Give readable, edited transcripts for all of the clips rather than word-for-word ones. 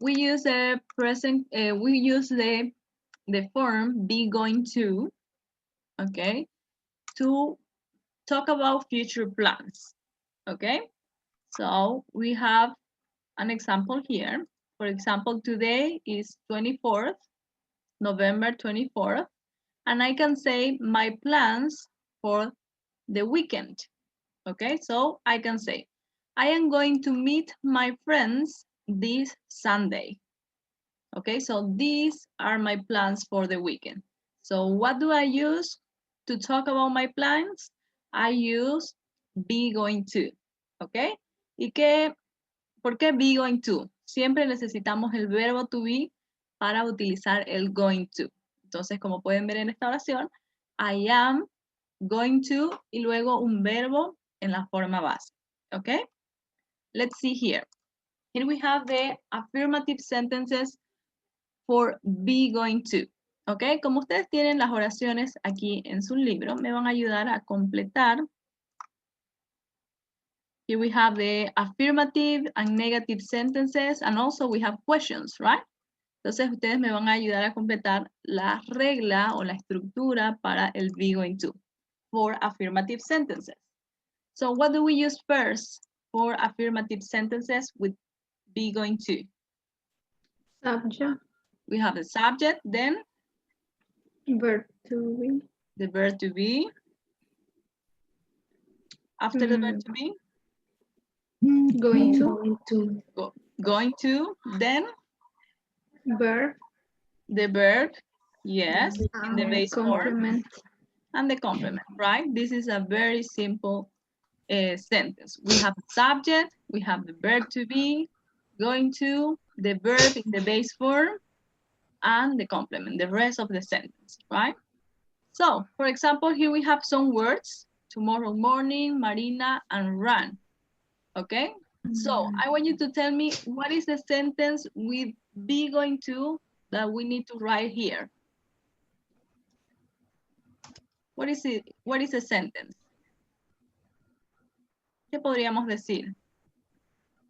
we use the present, we use the form be going to, okay, to talk about future plans, okay? So we have an example here. For example, today is 24th, November 24th, and I can say my plans for the weekend, okay? So I can say, I am going to meet my friends this Sunday. Okay, so these are my plans for the weekend. So what do I use to talk about my plans? I use be going to. Okay, ¿y qué? ¿Por qué be going to? Siempre necesitamos el verbo to be para utilizar el going to. Entonces, como pueden ver en esta oración, I am going to y luego un verbo en la forma base. Okay, let's see here. Here we have the affirmative sentences for be going to. ¿Ok? Como ustedes tienen las oraciones aquí en su libro, me van a ayudar a completar. Here we have the affirmative and negative sentences, and also we have questions, right? Entonces ustedes me van a ayudar a completar la regla o la estructura para el be going to for affirmative sentences. So what do we use first for affirmative sentences with be going to? Subject. We have the subject, then Verb to be. the verb to be. After the verb to be, Going to. going to, then Verb. the verb, yes, in the base form, Complement. and the complement, right? This is a very simple sentence. We have the subject, we have the verb to be, going to, the verb in the base form, and the complement, the rest of the sentence, right? So, for example, here we have some words, tomorrow morning, Marina, and run, okay? So, I want you to tell me what is the sentence with be going to that we need to write here. What is it? What is a sentence? ¿Qué podríamos decir?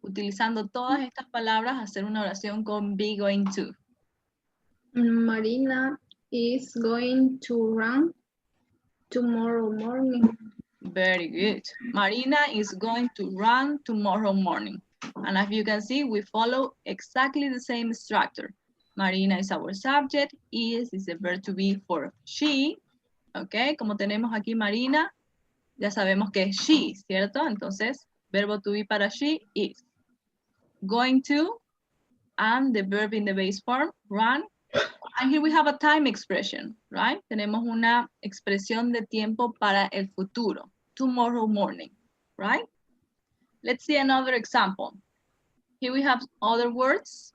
Utilizando todas estas palabras, hacer una oración con be going to. Marina is going to run tomorrow morning. Very good. Marina is going to run tomorrow morning. And as you can see, we follow exactly the same structure. Marina is our subject, is the verb to be for she. Ok, como tenemos aquí Marina, ya sabemos que es she, ¿cierto? Entonces, verbo to be para she is. Going to, and the verb in the base form, run. And here we have a time expression, right? Tenemos una expresión de tiempo para el futuro, tomorrow morning, right? Let's see another example. Here we have other words.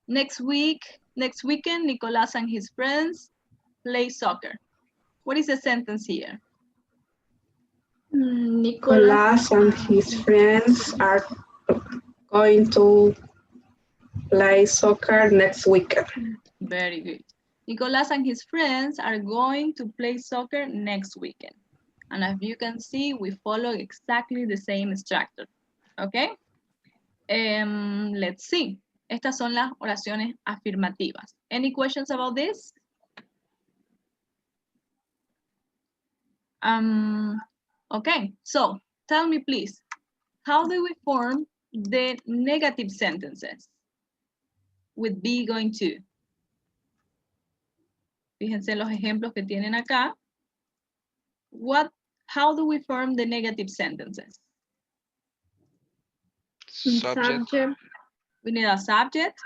Next weekend, Nicolas and his friends play soccer. What is the sentence here? Nicolas and his friends are going to play soccer next weekend. Very good. Nicolas and his friends are going to play soccer next weekend. And as you can see, we follow exactly the same structure. Okay? Let's see. Estas son las oraciones afirmativas. Any questions about this? Okay, so tell me please, how do we form the negative sentences with be going to? Fíjense los ejemplos que tienen acá. How do we form the negative sentences? Subject. We need a subject.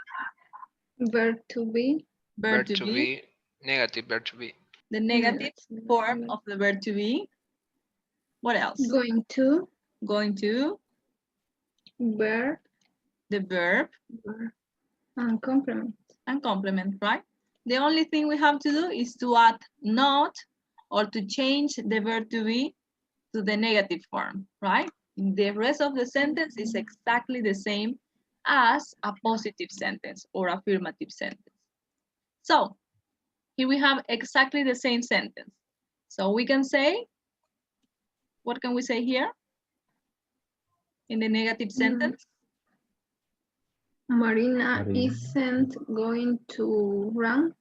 Verb to be. Verb to be. Negative verb to be. The negative form of the verb to be. What else? Going to. Going to. Verb. The verb. And complement. And complement, right? The only thing we have to do is to add not or to change the verb to be to the negative form, right? The rest of the sentence is exactly the same as a positive sentence or affirmative sentence. So here we have exactly the same sentence. So we can say, what can we say here in the negative sentence? Marina isn't going to run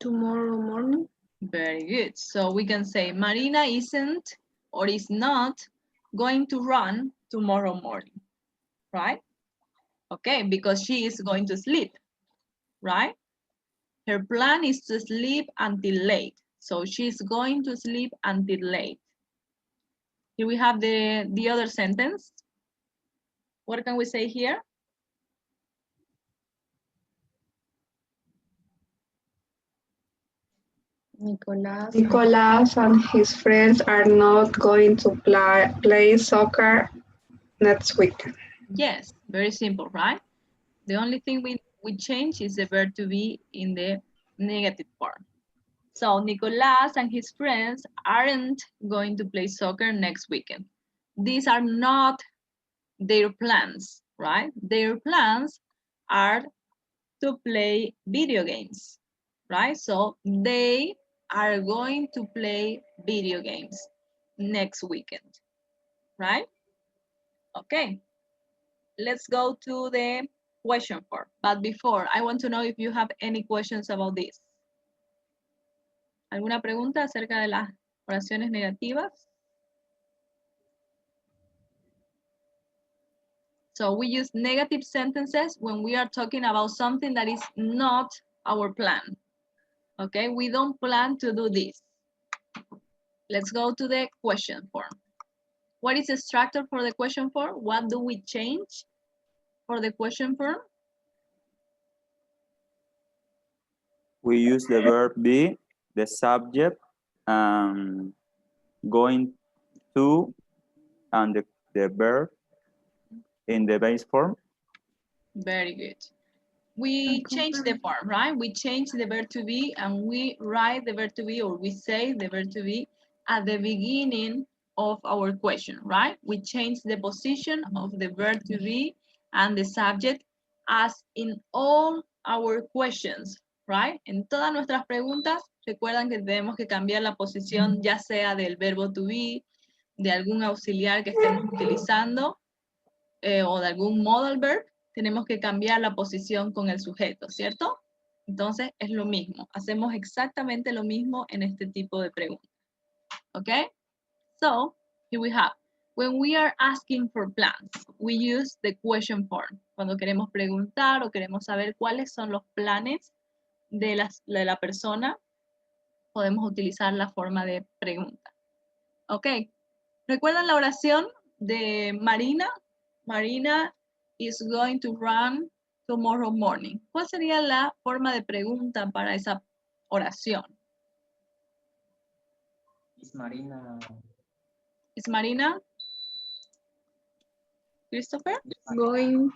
tomorrow morning. Very good. So we can say Marina isn't or is not going to run tomorrow morning, right? Okay, because she is going to sleep, right? Her plan is to sleep until late. So she's going to sleep until late. Here we have the other sentence. What can we say here? Nicolas and his friends are not going to play soccer next weekend. Yes, very simple, right? The only thing we change is the verb to be in the negative form. So Nicolas and his friends aren't going to play soccer next weekend. These are not their plans, right? Their plans are to play video games, right? So they are going to play video games next weekend, right? Okay, let's go to the question form. But before, I want to know if you have any questions about this. ¿Alguna pregunta acerca de las oraciones negativas? So we use negative sentences when we are talking about something that is not our plan. Okay, we don't plan to do this. Let's go to the question form. What is the structure for the question form? What do we change for the question form? We use the verb be, the subject, going to, and the verb in the base form. Very good. We change the form, right? We change the verb to be and we write the verb to be or we say the verb to be at the beginning of our question, right? We change the position of the verb to be and the subject as in all our questions, right? En todas nuestras preguntas, recuerdan que tenemos que cambiar la posición ya sea del verbo to be, de algún auxiliar que estemos utilizando o de algún modal verb, tenemos que cambiar la posición con el sujeto, ¿cierto? Entonces es lo mismo, hacemos exactamente lo mismo en este tipo de preguntas. ¿Ok? So, here we have, when we are asking for plans, we use the question form. Cuando queremos preguntar o queremos saber cuáles son los planes de la persona, podemos utilizar la forma de pregunta. ¿Ok? ¿Recuerdan la oración de Marina? Marina is going to run tomorrow morning. ¿Cuál sería la forma de pregunta para esa oración? Is Marina ¿Es Marina? Christopher? Going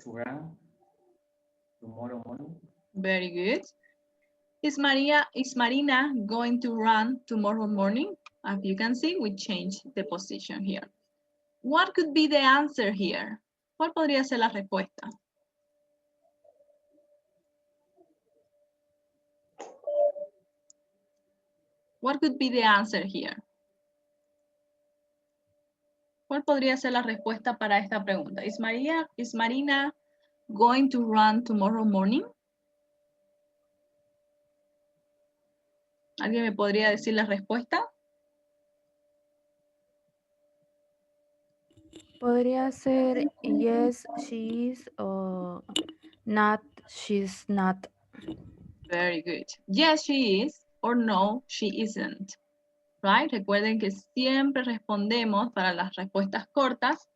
to run tomorrow morning? Very good. Is Marina going to run tomorrow morning? As you can see, we changed the position here. What could be the answer here? ¿Cuál podría ser la respuesta? What could be the answer here? ¿Cuál podría ser la respuesta para esta pregunta? Is Marina going to run tomorrow morning? ¿Alguien me podría decir la respuesta? Podría ser yes, she is, o not, she's not. Very good. Yes, she is, or no, she isn't. Right? Recuerden que siempre respondemos para las respuestas cortas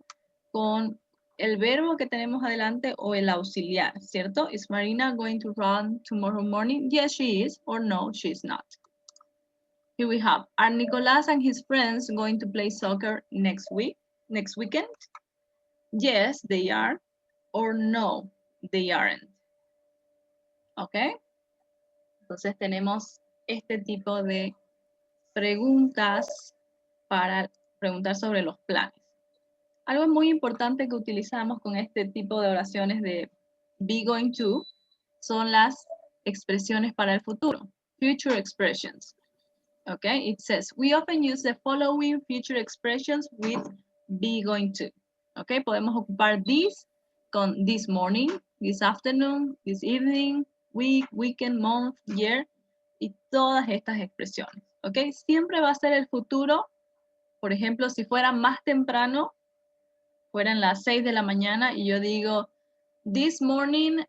con el verbo que tenemos adelante o el auxiliar, ¿cierto? Is Marina going to run tomorrow morning? Yes, she is, or no, she's not. Here we have, are Nicolas and his friends going to play soccer next weekend? Yes, they are, or no, they aren't. ¿Ok? Entonces tenemos este tipo de preguntas para preguntar sobre los planes. Algo muy importante que utilizamos con este tipo de oraciones de be going to son las expresiones para el futuro, future expressions. Okay, it says, we often use the following future expressions with be going to. Ok, podemos ocupar this con this morning, this afternoon, this evening, week, weekend, month, year y todas estas expresiones. Ok, siempre va a ser el futuro. Por ejemplo, si fuera más temprano, fueran las 6 de la mañana y yo digo, this morning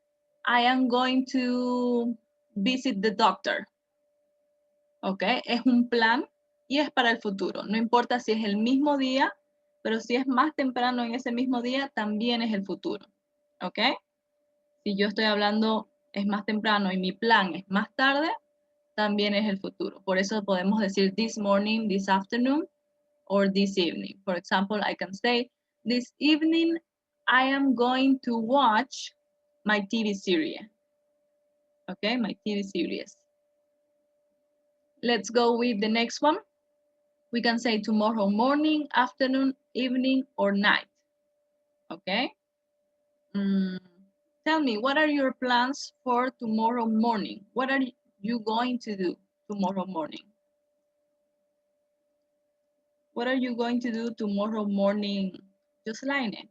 I am going to visit the doctor. Ok, es un plan y es para el futuro. No importa si es el mismo día, pero si es más temprano en ese mismo día, también es el futuro. ¿Ok? Si yo estoy hablando es más temprano y mi plan es más tarde, también es el futuro. Por eso podemos decir this morning, this afternoon, or this evening. For example, I can say, this evening I am going to watch my TV series. Okay, my TV series. Let's go with the next one. We can say tomorrow morning, afternoon, evening, or night. Okay? Tell me, what are your plans for tomorrow morning? What are you going to do tomorrow morning? What are you going to do tomorrow morning, Joseline?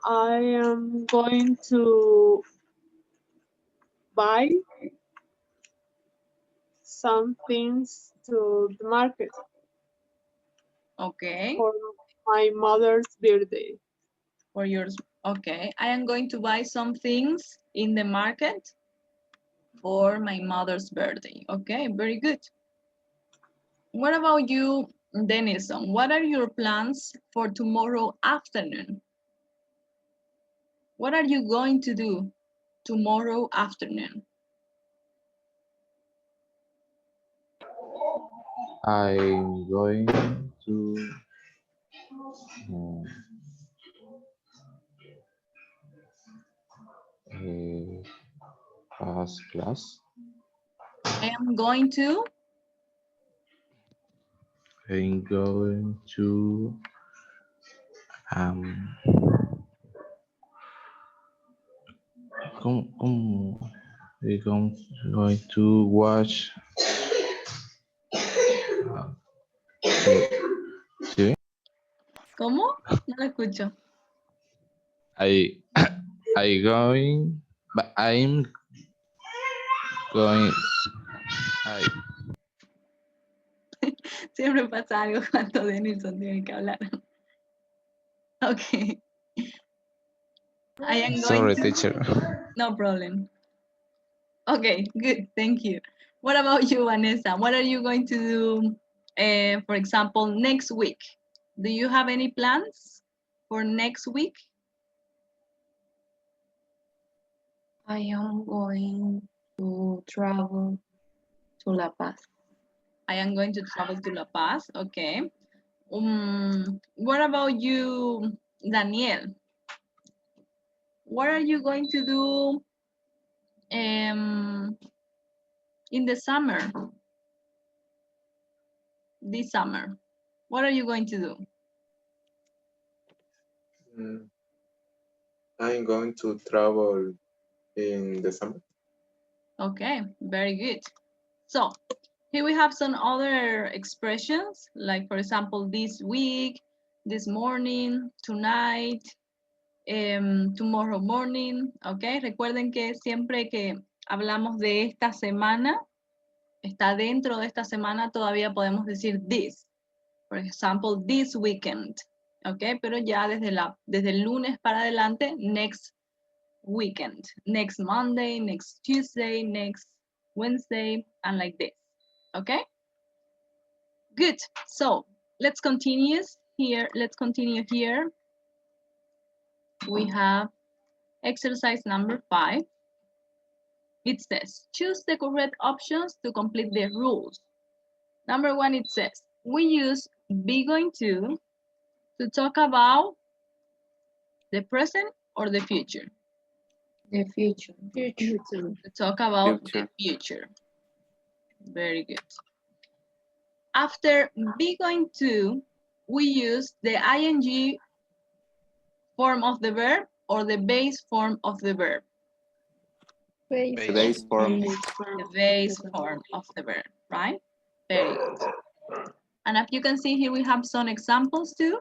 I am going to buy some things to the market Okay. for my mother's birthday. For yours, okay. I am going to buy some things in the market for my mother's birthday. Okay, very good. What about you, Denison? What are your plans for tomorrow afternoon? What are you going to do tomorrow afternoon? I'm going to pass class. I am going to I'm going to we're going to watch ¿sí? ¿Cómo? No lo escucho. I'm going Siempre pasa algo cuando Denison tiene que hablar. Okay. I am sorry going to, teacher. no problem. Okay, good, thank you. What about you, Vanessa? What are you going to do, for example, next week? Do you have any plans for next week? I am going to travel to La Paz. I am going to travel to La Paz, okay. What about you, Daniel? What are you going to do in the summer? This summer, what are you going to do? I'm going to travel in the summer. Okay, very good. So here we have some other expressions, like for example, this week, this morning, tonight, tomorrow morning, okay. Recuerden que siempre que hablamos de esta semana, está dentro de esta semana, todavía podemos decir this. For example, this weekend, okay. Pero ya desde el lunes para adelante, next weekend, next Monday, next Tuesday, next Wednesday, and like this. Okay? Good. So let's continue here. We have exercise number 5. It says, choose the correct options to complete the rules. Number 1, it says, we use be going to talk about the present or the future. The future. To talk about Future. the future. Very good. After be going to, we use the ing form of the verb or the base form of the verb. The base form. The base form of the verb, right? Very good. And as you can see here, we have some examples too.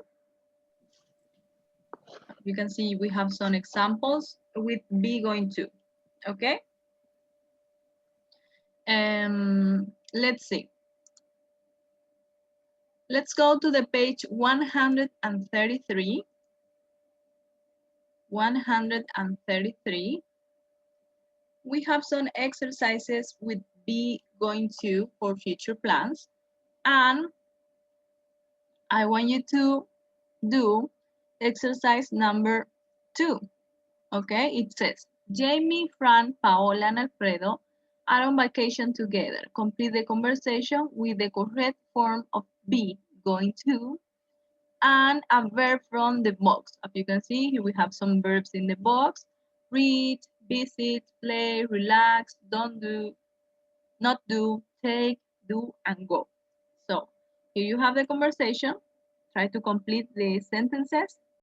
You can see we have some examples with be going to, okay? Let's see. Let's go to the page 133. 133. We have some exercises with be going to for future plans. And I want you to do exercise number 2. Okay, it says, Jamie, Fran, Paola, and Alfredo are on vacation together. Complete the conversation with the correct form of be going to and a verb from the box. As you can see, here we have some verbs in the box. Read, visit, play, relax, don't do, not do, take, do, and go. So here you have the conversation. Try to complete the sentences